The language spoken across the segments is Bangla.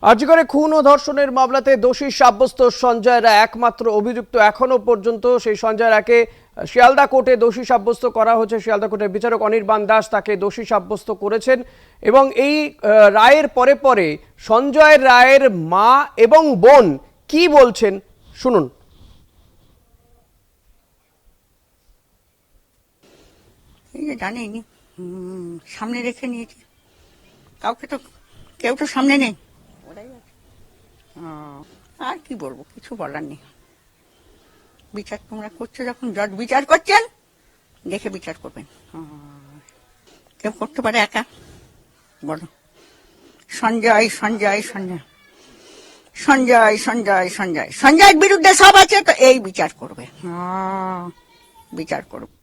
আরজি করে খুন ও ধর্ষণের মামলাতে দোষী সাব্যস্ত সঞ্জয় রায় একমাত্র অভিযুক্ত। এখনো পর্যন্ত সেই সঞ্জয় রায়কে শিয়ালদা কোর্টে দোষী সাব্যস্ত করা হয়েছে। শিয়ালদা কোর্টের বিচারক অনির্বাণ দাস তাকে দোষী সাব্যস্ত করেছেন এবং এই রায়ের পরে পরে সঞ্জয় রায়ের মা এবং বোন কি বলছেন শুনুন। এই যে জানেনি, সামনে রেখে নিয়েছি, কাউকে তো কেউ তো সামনে নেই। ওরাই আছে। আর কি বলবো, কিছু বলার নেই। বিচার তোমরা করছো, যখন জজ বিচার করছেন দেখে বিচার করবেন। কেউ করতে পারে একা? বলো। সঞ্জয় সঞ্জয় সঞ্জয় সঞ্জয় সঞ্জয় সঞ্জয় সঞ্জয়ের বিরুদ্ধে সব আছে, তো এই বিচার করবে, বিচার করবে।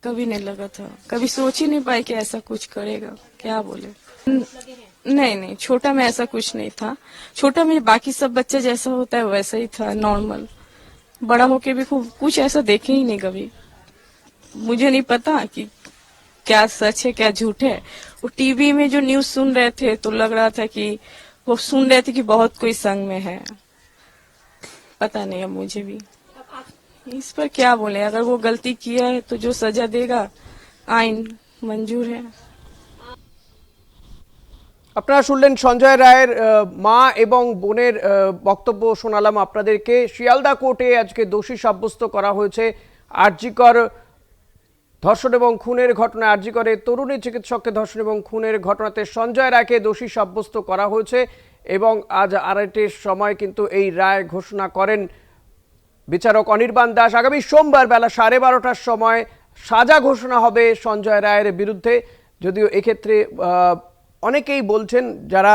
कभी नहीं लगा था, कभी सोच ही नहीं पाए कि ऐसा कुछ करेगा। क्या बोले। नहीं नहीं, छोटा में ऐसा कुछ नहीं था। छोटा में बाकी सब बच्चे जैसा होता है वैसा ही था, नॉर्मल। बड़ा होके भी कुछ ऐसा देखे ही नहीं कभी। मुझे नहीं पता कि क्या सच है क्या झूठ है। वो टीवी में जो न्यूज सुन रहे थे तो लग रहा था कि वो सुन रहे थे कि बहुत कोई संग में है। पता नहीं अब मुझे भी इस पर क्या बोले। अगर वो गलती किया है तो जो सजा देगा आइन मंजूर है। আপনারা শুনলেন সঞ্জয় রায়ের মা এবং বোনের বক্তব্য শোনালাম আপনাদেরকে। শিয়ালদা কোর্টে আজকে দোষী সাব্যস্ত করা হয়েছে আরজিকর ধর্ষণ এবং খুনের ঘটনায়। আরজিকরে তরুণী চিকিৎসককে ধর্ষণ এবং খুনের ঘটনাতে সঞ্জয় রায়কে দোষী সাব্যস্ত করা হয়েছে এবং আজ 2:30টার সময় কিন্তু এই রায় ঘোষণা করেন বিচারক অনির্বাণ দাস। আগামী সোমবার বেলা 12:30টার সময় সাজা ঘোষণা হবে সঞ্জয় রায়ের বিরুদ্ধে। যদিও এক্ষেত্রে অনেকেই বলছেন, যারা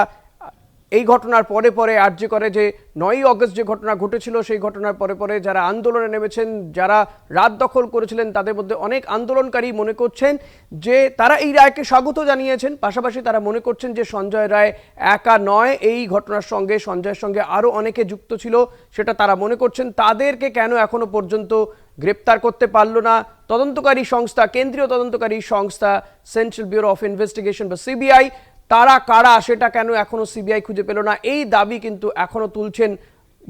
এই ঘটনার পরে পরে আরজি করে যে 9ই অগস্ট যে ঘটনা ঘটেছিল সেই ঘটনার পরে পরে যারা আন্দোলনে নেমেছেন, যারা রাত দখল করেছিলেন, তাদের মধ্যে অনেক আন্দোলনকারী মনে করছেন যে তারা এই রায়কে স্বাগত জানিয়েছেন। পাশাপাশি তারা মনে করছেন যে সঞ্জয় রায় একা নয়, এই ঘটনার সঙ্গে সঞ্জয়ের সঙ্গে আরও অনেকে যুক্ত ছিল, সেটা তারা মনে করছেন। তাদেরকে কেন এখনো পর্যন্ত গ্রেপ্তার করতে পারল না তদন্তকারী সংস্থা, কেন্দ্রীয় তদন্তকারী সংস্থা সেন্ট্রাল ব্যুরো অফ ইনভেস্টিগেশন বা সিবিআই, তারা কারা সেটা কেন এখনো সিবিআই খুঁজে পেল না, এই দাবি কিন্তু এখনো তুলছেন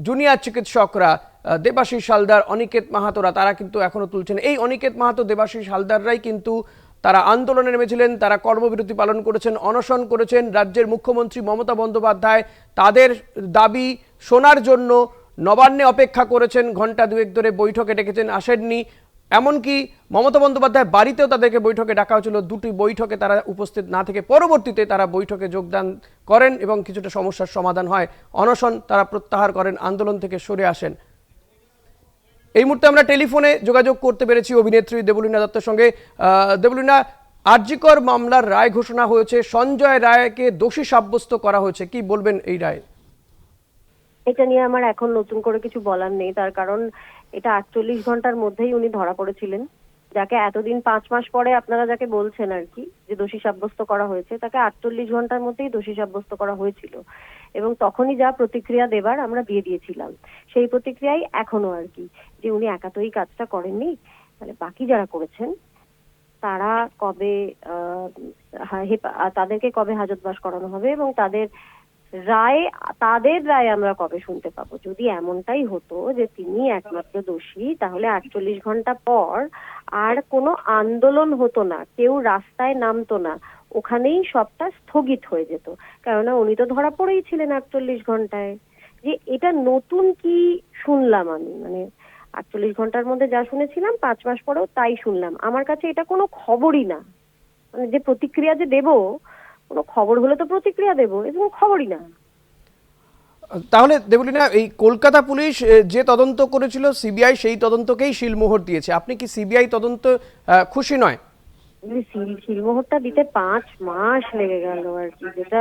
জুনিয়র চিকিৎসকরা। দেবাশিস হালদার, অনিকেত মাহাতোরা, তারা কিন্তু এখনো তুলছেন। এই অনিকেত মাহাতো, দেবাশিস হালদাররাই কিন্তু তারা আন্দোলনে নেমেছিলেন, তারা কর্মবিরতি পালন করেছেন, অনশন করেছেন। রাজ্যের মুখ্যমন্ত্রী মমতা বন্দ্যোপাধ্যায় তাদের দাবি শোনার জন্য নবান্নে অপেক্ষা করেছেন, ঘন্টা দুয়েক ধরে বৈঠকে ডেকেছেন, আসেননি। এমনকি মমতা বন্দ্যোপাধ্যায় বাড়িতেও তাদেরকে বৈঠকে ডাকা হয়েছিল, দুটি বৈঠকে তারা উপস্থিত না থেকে পরবর্তীতে তারা বৈঠকে যোগদান করেন এবং কিছুটা সমস্যার সমাধান হয়। অনশন তারা প্রত্যাহার করেন, আন্দোলন থেকে সরে আসেন। এই মুহূর্তে আমরা টেলিফোনে যোগাযোগ করতে পেরেছি অভিনেত্রী দেবলীনা দত্তের সঙ্গে। দেবলীনা, আরজিকর মামলার রায় ঘোষণা হয়েছে, সঞ্জয় রায়কে দোষী সাব্যস্ত করা হয়েছে, কি বলবেন এই রায়? এটা নিয়ে আমার এখন নতুন করে কিছু বলার নেই, তার কারণ এটা 48 ঘন্টার মধ্যেই উনি ধরা পড়েছিলেন। যাকে এতদিন 5 মাস পরে আপনারা যাকে বলছেন আর কি যে দোষী সাব্যস্ত করা হয়েছে, তাকে 48 ঘন্টার মধ্যেই দোষী সাব্যস্ত করা হয়েছিল এবং তখনই যা প্রতিক্রিয়া দেবার আমরা দিয়ে দিয়েছিলাম, সেই প্রতিক্রিয়াই এখনো আর কি, যে উনি একা তো এই কাজটা করেননি, মানে বাকি যারা করেছেন তারা কবে তাদেরকে কবে হাজতবাস করানো হবে এবং তাদের রায় আমরা কবে শুনতে পাবো। যদি এমনটাই হতো যে তিনি একমাত্র দোষী, তাহলে 48 ঘন্টা পর আর কোনো আন্দোলন হতো না, কেউ রাস্তায় নামতো না, ওখানেই সবটা স্থগিত হয়ে যেত। কেননা উনি তো ধরা পড়েই ছিলেন 48 ঘন্টায়। যে এটা নতুন কি শুনলাম আমি, মানে 48 ঘন্টার মধ্যে যা শুনেছিলাম 5 মাস পরেও তাই শুনলাম। আমার কাছে এটা কোনো খবরই না, মানে যে প্রতিক্রিয়া যে দেব, কোনো খবর হলে তো প্রতিক্রিয়া দেবো, এবং খবরই না। তাহলে দেবলীনা, এই কলকাতা পুলিশ যে তদন্ত করেছিল সিবিআই সেই তদন্তকেই শিলমোহর দিয়েছে, আপনি কি সিবিআই তদন্ত খুশি নয়? শিলমোহরটা দিতে 5 মাস লেগে গেল আর কি। যেটা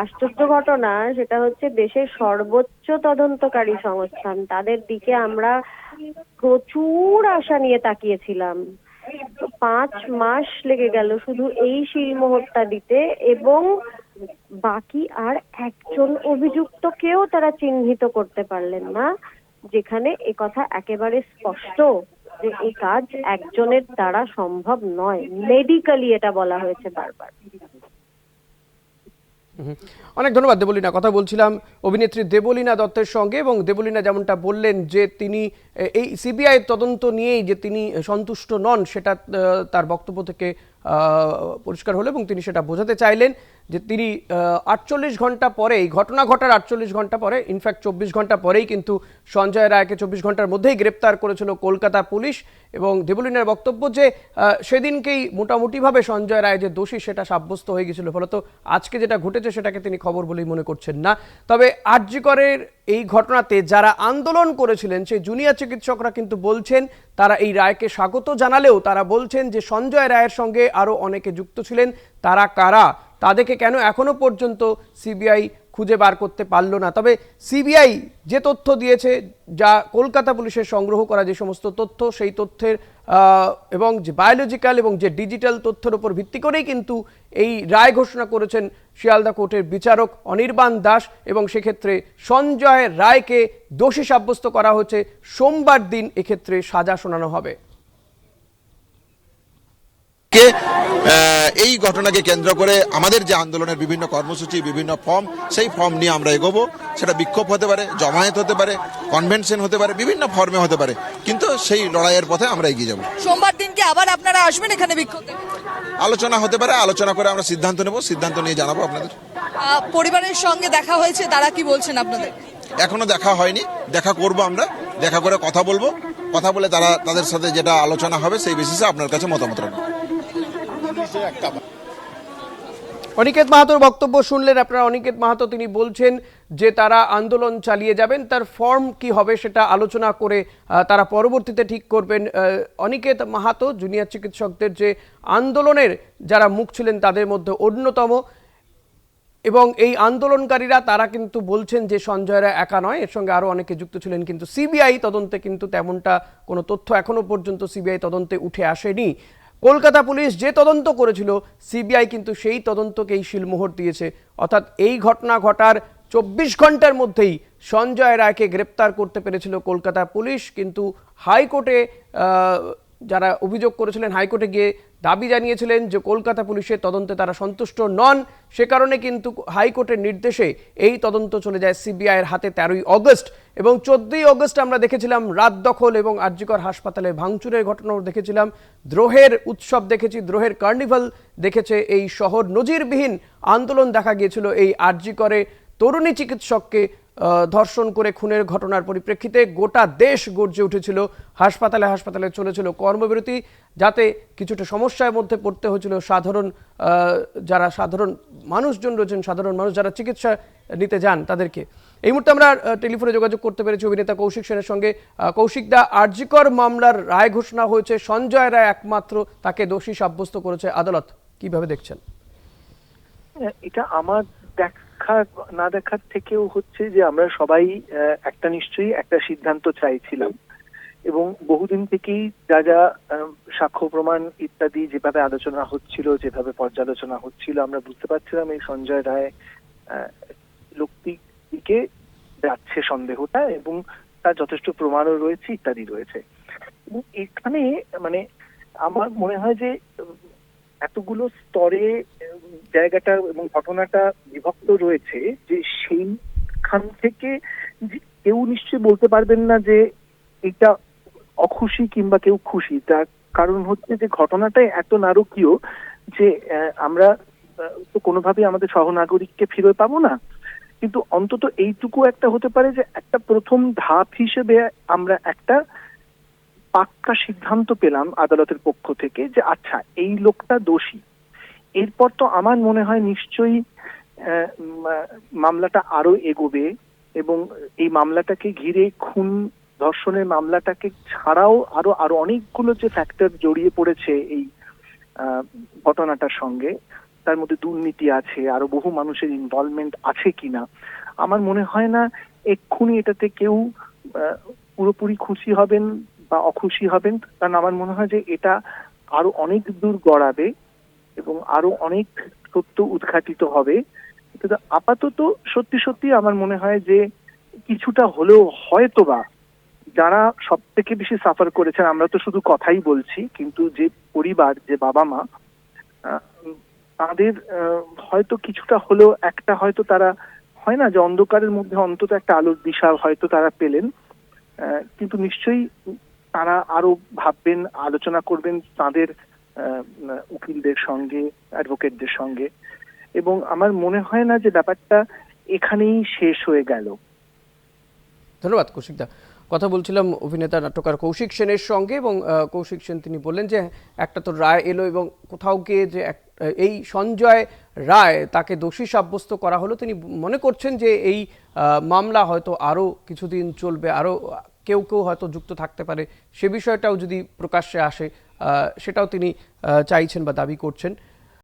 আশ্চর্য ঘটনা সেটা হচ্ছে দেশের সর্বোচ্চ তদন্তকারী সংস্থান, তাদের দিকে আমরা প্রচুর আশা নিয়ে তাকিয়েছিলাম, তো 5 মাস লেগে গেল শুধু এই শিলমোহরটা দিতে, এবং বাকি আর একজন অভিযুক্তকেও তারা চিহ্নিত করতে পারলেন না, যেখানে এ কথা একেবারে স্পষ্ট যে এই কাজ একজনের দ্বারা সম্ভব নয়। মেডিকেলি এটা বলা হয়েছে বারবার। অনেক ধন্যবাদ দেবলীনা। কথা বলছিলাম অভিনেত্রী দেবলীনা দত্তের সঙ্গে, এবং দেবলীনা যেমনটা বললেন যে তিনি এই সিবিআই তদন্ত নিয়েই যে তিনি সন্তুষ্ট নন, সেটা তার বক্তব্য থেকে পরিষ্কার হলো, এবং তিনি সেটা বোঝাতে চাইলেন যে তিনি 48 ঘন্টা পরে, এই ঘটনা ঘটার 48 ঘন্টা পরে, ইনফ্যাক্ট 24 ঘন্টা পরেই কিন্তু সঞ্জয় রায়কে 24 ঘন্টার মধ্যেই গ্রেপ্তার করেছিল কলকাতা পুলিশ। এবং দেবলীনার বক্তব্য যে সেদিনকেই মোটামুটিভাবে সঞ্জয় রায় যে দোষী সেটা সাব্যস্ত হয়ে গেছিল, ফলত আজকে যেটা ঘটেছে সেটাকে তিনি খবর বলেই মনে করছেন না। তবে আর.জি. করের এই ঘটনাতে যারা আন্দোলন করেছিলেন সেই জুনিয়র চিকিৎসকরা কিন্তু বলছেন, তারা এই রায়কে স্বাগত জানালেও তারা বলছেন যে সঞ্জয় রায়ের সঙ্গে আরও অনেকে যুক্ত ছিলেন, তারা কারা, তাদেরকে কেন এখনো পর্যন্ত সিবিআই খুঁজে বার করতে পারলো না। তবে সিবিআই যে তথ্য দিয়েছে, যা কলকাতা পুলিশের সংগ্রহ করা যে সমস্ত তথ্য, সেই তথ্যের এবং যে বায়োলজিক্যাল এবং যে ডিজিটাল তথ্যের উপর ভিত্তি করেই কিন্তু এই রায় ঘোষণা করেছেন শিয়ালদা কোর্টের বিচারক অনির্বাণ দাস, এবং সেক্ষেত্রে সঞ্জয় রায়কে দোষী সাব্যস্ত করা হচ্ছে। সোমবার দিন এক্ষেত্রে সাজা শোনানো হবে। এই ঘটনাকে কেন্দ্র করে আমাদের যে আন্দোলনের বিভিন্ন কর্মসূচি, বিভিন্ন ফর্ম, সেই ফর্ম নিয়ে আমরা এগোবো। সেটা বিক্ষোভ হতে পারে, জমায়েত হতে পারে, কনভেনশন হতে পারে, বিভিন্ন ফর্মে হতে পারে, কিন্তু সেই লড়াইয়ের পথে আমরা এগিয়ে যাব। সোমবার দিনকে আবার আপনারা আসবেন এখানে বিক্ষোভ? আলোচনা হতে পারে, আলোচনা করে আমরা সিদ্ধান্ত নেব, সিদ্ধান্ত নিয়ে জানাবো আপনাদের। পরিবারের সঙ্গে দেখা হয়েছে, তারা কি বলছেন আপনাদের? এখনো দেখা হয়নি, দেখা করব, আমরা দেখা করে কথা বলবো, কথা বলে তারা তাদের সাথে যেটা আলোচনা হবে সেই বেসিসে আপনার কাছে মতামত রাখবো। অনিকেত মাহাতোর বক্তব্য শুনলেন আপনারা। অনিকেত মাহাতো তিনি বলছেন যে তারা আন্দোলন চালিয়ে যাবেন, তার ফর্ম কি হবে সেটা আলোচনা করে তারা পরবর্তীতে ঠিক করবেন। অনিকেত মাহাতো জুনিয়র চিকিৎসকদের যে আন্দোলনের যারা মুখ ছিলেন তাদের মধ্যে অন্যতম, এবং এই আন্দোলনকারীরা তারা কিন্তু বলছেন যে সঞ্জয় রায় একা নয়, এর সঙ্গে আরও অনেকে যুক্ত ছিলেন, কিন্তু সিবিআই তদন্তে কিন্তু তেমনটা কোনো তথ্য এখনো পর্যন্ত সিবিআই তদন্তে উঠে আসেনি। কলকাতা পুলিশ যে তদন্ত করেছিল, সিবিআই কিন্তু সেই তদন্তকেই শিলমোহর দিয়েছে। অর্থাৎ এই ঘটনা ঘটার 24 ঘন্টার মধ্যেই সঞ্জয় রায়কে গ্রেপ্তার করতে পেরেছিল কলকাতা পুলিশ, কিন্তু হাইকোর্টে যারা অভিযোগ করেছিলেন হাইকোর্টে গিয়ে দাবি জানিয়েছিলেন যে কলকাতা পুলিশের তদন্তে তারা সন্তুষ্ট নন। সে কারণে কিন্তু হাইকোর্টের নির্দেশে এই তদন্ত চলে যায় সিবিআইয়ের হাতে 13ই অগস্ট, এবং 14ই অগস্ট আমরা দেখেছিলাম রাত দখল এবং আর.জি. কর হাসপাতালে ভাঙচুরের ঘটনাও দেখেছিলাম, দ্রোহের উৎসব দেখেছি, দ্রোহের কার্নিভাল দেখেছে এই শহর। নজিরবিহীন আন্দোলন দেখা গিয়েছিল এই আর.জি. করে তরুণী চিকিৎসককে ধর্ষণ করে খুনের ঘটনার পরিপ্রেক্ষিতে। গোটা দেশ গর্জে উঠেছিল, হাসপাতালে হাসপাতালে চলেছিল কর্মবিরতি, যাতে কিছুটা সমস্যার মধ্যে পড়তে হয়েছিল যারা সাধারণ মানুষজন রয়েছেন, সাধারণ মানুষ যারা চিকিৎসা নিতে যান তাদেরকে। এই মুহূর্তে আমরা টেলিফোনে যোগাযোগ করতে পেরেছি অভিনেতা কৌশিক সেনের সঙ্গে। কৌশিক দা, আর.জি. কর মামলার রায় ঘোষণা হয়েছে, সঞ্জয় রায় একমাত্র তাকে দোষী সাব্যস্ত করেছে আদালত, কিভাবে দেখছেন? এটা আমার দেখা না দেখার থেকেও হচ্ছে যে আমরা সবাই একটা নিশ্চয়ই একটা সিদ্ধান্ত চাইছিলাম, এবং বহুদিন থেকেই যা যা সাক্ষ্য প্রমাণ ইত্যাদি যেভাবে আলোচনা হচ্ছিল, যেভাবে পর্যালোচনা হচ্ছিল, আমরা বুঝতে পারছিলাম এই সঞ্জয় রায় লোকটির দিকে যাচ্ছে সন্দেহটা, এবং তার যথেষ্ট প্রমাণও রয়েছে, ইত্যাদি রয়েছে। এবং এখানে মানে আমার মনে হয় যে এতগুলো স্তরে জায়গাটা এবং ঘটনাটা বিভক্ত রয়েছে, যে সেইখান থেকে কেউ নিশ্চয়ই বলতে পারবেন না যে এটা অখুশি কিংবা কেউ খুশি। তার কারণ হচ্ছে যে ঘটনাটাই এত নারকীয় যে আমরা তো কোনোভাবেই আমাদের সহনাগরিককে ফিরে পাবো না, কিন্তু অন্তত এইটুকু একটা হতে পারে যে একটা প্রথম ধাপ হিসেবে আমরা একটা পাক্কা সিদ্ধান্ত পেলাম আদালতের পক্ষ থেকে যে আচ্ছা এই লোকটা দোষী। এরপর তো আমার মনে হয় নিশ্চয়ই মামলাটা আরো এগোবে, এবং এই মামলাটাকে ঘিরে খুন ধর্ষণের মামলাটাকে ছাড়াও আরো আরো অনেকগুলো যে ফ্যাক্টর জড়িয়ে পড়েছে এই ঘটনাটার সঙ্গে, তার মধ্যে দুর্নীতি আছে, আরো বহু মানুষের ইনভলভমেন্ট আছে কিনা, আমার মনে হয় না এক্ষুনি এটাতে কেউ পুরোপুরি খুশি হবেন বা অখুশি হবেন। কারণ আমার মনে হয় যে এটা আরো অনেক দূর গড়াবে এবং আরো অনেক সত্য উদ্ঘাটিত হবে। কিন্তু আপাতত সত্যি সত্যি আমার মনে হয় যে কিছুটা হলেও হয়তোবা যারা সব থেকে বেশি সাফার করেছেন, আমরা তো শুধু কথাই বলছি, কিন্তু যে পরিবার, যে বাবা মা, তাদের হয়তো কিছুটা হলেও একটা হয়তো তারা হয় না যে অন্ধকারের মধ্যে অন্তত একটা আলোর দিশা হয়তো তারা পেলেন। কিন্তু নিশ্চয়ই তারা আরো ভাববেন, আলোচনা করবেন তাদের উকিলদের সঙ্গে, অ্যাডভোকেটদের সঙ্গে, এবং আমার মনে হয় না যে ব্যাপারটা এখানেই শেষ হয়ে গেল। ধন্যবাদ কৌশিকদা। কথা বলছিলাম অভিনেতা নাট্যকার কৌশিক সেনের সঙ্গে, এবং কৌশিক সেন তিনি বললেন যে একটা তো রায় এলো এবং কোথাও গিয়ে যে এই সঞ্জয় রায় তাকে দোষী সাব্যস্ত করা হলো, তিনি মনে করছেন যে এই মামলা হয়তো আরও কিছুদিন চলবে, আরও কেউ কেউ হয়তো যুক্ত থাকতে পারে, সে বিষয়টাও যদি প্রকাশ্যে আসে সেটাও তিনি চাইছেন বা দাবি করছেন।